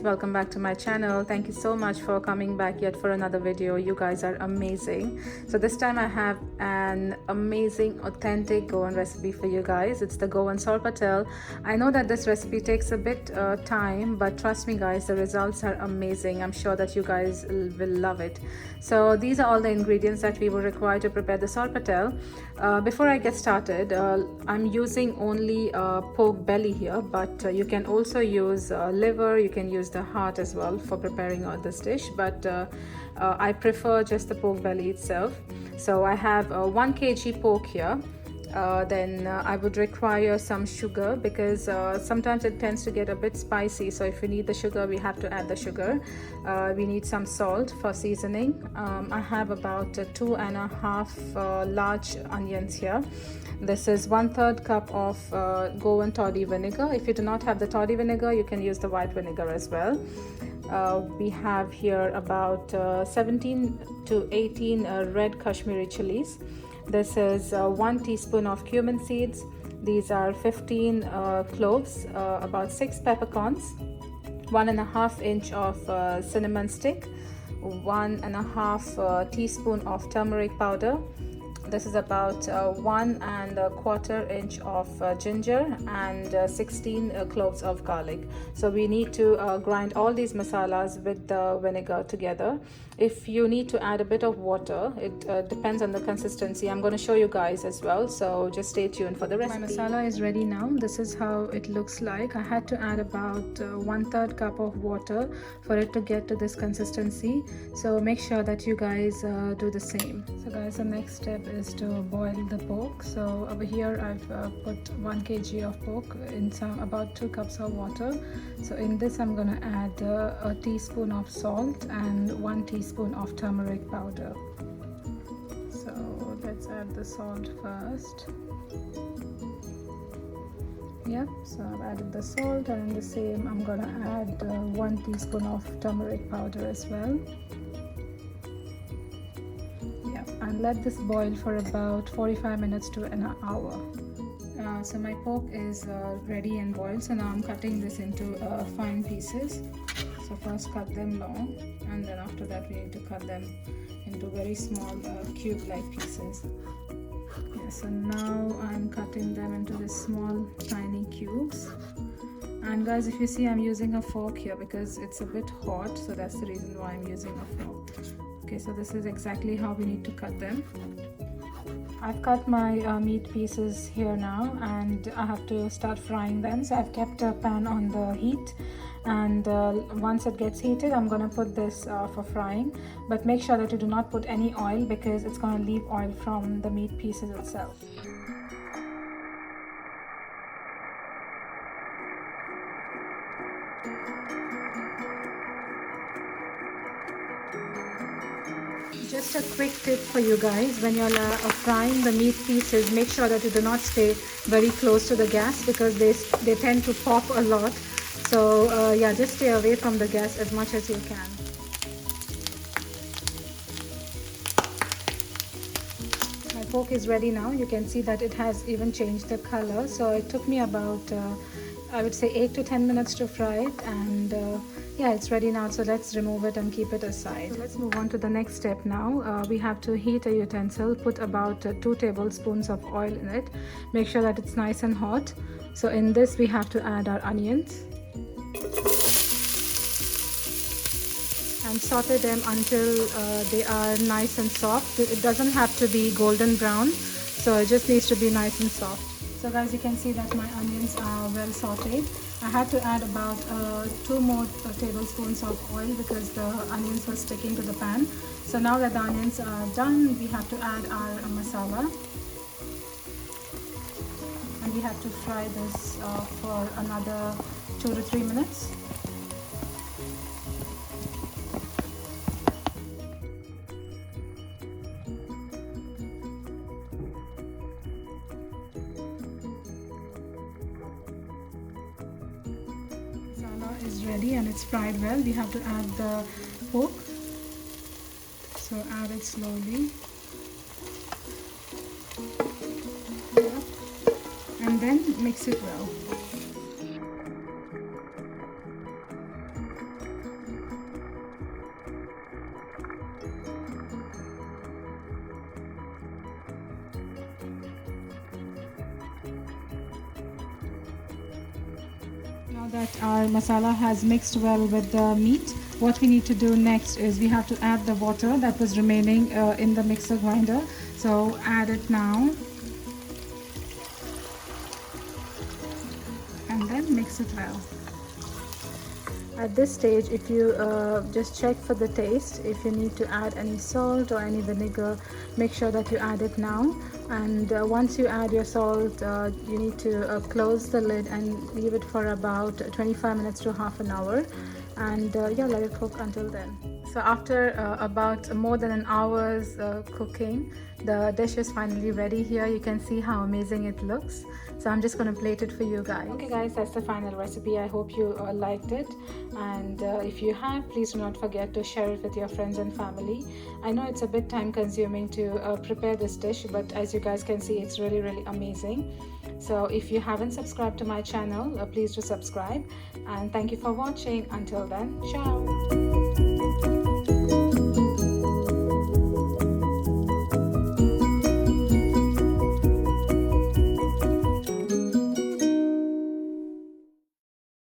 welcome back to my channel. Thank you so much for coming back yet for another video. You guys are amazing. So this time I have an amazing authentic Goan recipe for you guys. It's the Goan Sorpotel. I know that this recipe takes a bit time, but trust me guys, the results are amazing. I'm sure that you guys will love it. So these are all the ingredients that we will require to prepare the Sorpotel. Before I get started, I'm using only pork belly here, but you can also use liver, you can use the heart as well for preparing this dish, but I prefer just the pork belly itself. So I have 1 kg pork here. Then I would require some sugar because sometimes it tends to get a bit spicy, so if we need the sugar we have to add the sugar. We need some salt for seasoning. I have about 2.5 large onions here. This is 1/3 cup of Goan toddy vinegar. If you do not have the toddy vinegar, you can use the white vinegar as well. We have here about 17 to 18 red Kashmiri chillies. This is 1 teaspoon of cumin seeds. These are 15 cloves, about 6 peppercorns, 1.5 inch of cinnamon stick, 1.5 teaspoon of turmeric powder. This is about 1.25 inch of ginger and 16 cloves of garlic. So we need to grind all these masalas with the vinegar together. If you need to add a bit of water, it depends on the consistency. I'm going to show you guys as well, so just stay tuned for the recipe. My masala is ready now. This is how it looks like. I had to add about 1/3 cup of water for it to get to this consistency, so make sure that you guys do the same. So guys, the next step is to boil the pork. So over here I've put 1 kg of pork in about 2 cups of water. So in this I'm going to add a teaspoon of salt and 1 teaspoon of turmeric powder. So let's add the salt first. Yep, so I've added the salt, and in the same I'm going to add 1 teaspoon of turmeric powder as well. And let this boil for about 45 minutes to an hour. So my pork is ready and boiled. So now I'm cutting this into fine pieces. So first cut them long, and then after that we need to cut them into very small cube-like pieces. Yeah, so now I'm cutting them into these small tiny cubes. And guys, if you see, I'm using a fork here because it's a bit hot, so that's the reason why I'm using a fork. Okay, so this is exactly how we need to cut them. I've cut my meat pieces here now, and I have to start frying them. So I've kept a pan on the heat, and once it gets heated I'm going to put this for frying. But make sure that you do not put any oil because it's going to leave oil from the meat pieces itself. Just a quick tip for you guys: when you're frying the meat pieces, make sure that you do not stay very close to the gas because they tend to pop a lot. So yeah, just stay away from the gas as much as you can. My pork is ready now. You can see that it has even changed the color. So it took me about I would say 8 to 10 minutes to fry it, and yeah, it's ready now. So let's remove it and keep it aside. So let's move on to the next step now. We have to heat a utensil, put about 2 tablespoons of oil in it. Make sure that it's nice and hot. So in this we have to add our onions and saute them until they are nice and soft. It doesn't have to be golden brown, so it just needs to be nice and soft. So guys, you can see that my onions are well sauteed. I had to add about 2 more tablespoons of oil because the onions were sticking to the pan. So now that the onions are done, we have to add our masala, and we have to fry this for another 2 to 3 minutes. Is ready and it's fried well. We have to add the pork, so add it slowly, and then mix it well. Now that our masala has mixed well with the meat, what we need to do next is we have to add the water that was remaining in the mixer grinder. So add it now and then mix it well. At this stage, if you just check for the taste, if you need to add any salt or any vinegar, make sure that you add it now. And once you add your salt, you need to close the lid and leave it for about 25 minutes to half an hour, and yeah, let it cook until then. So after about more than an hour's cooking, the dish is finally ready. Here you can see how amazing it looks. So I'm just going to plate it for you guys. Okay guys, that's the final recipe. I hope you liked it, and if you have, please do not forget to share it with your friends and family. I know it's a bit time consuming to prepare this dish, but as you guys can see, it's really amazing. So if you haven't subscribed to my channel, please do subscribe, and thank you for watching. Until then, ciao.